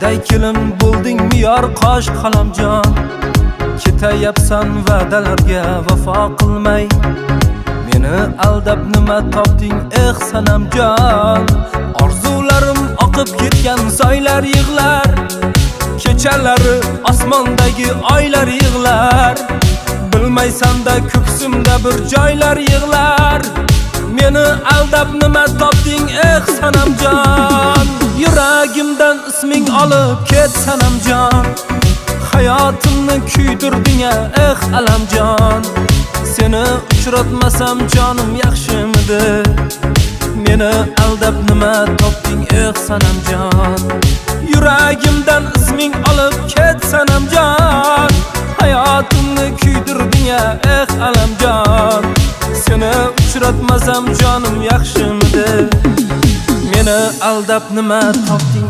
Ayday kelim bo'ldingmi yor qosh qalamjon, ketayapsan va'dalarga vafo qilmay. Meni aldab nima topding sanamjon? Orzularim oqib ketgan soylar yig'lar, kechalari osmondagi oylar yig'lar. Bilmaysan-da ko'ksimda bir joylar yig'lar. Meni aldab nima topding sanamjon? Yuragimdan isming olib ket sanamjon, hayotimni kuydirding alamjon. Seni uchratmasam jonim yaxshimidi? Meni aldab nima topding sanamjon? Yuragimdan isming olib ket sanamjon, hayotimni kuydirding alamjon. Seni uchratmasam jonim yaxshimidi? Meni aldab nima topding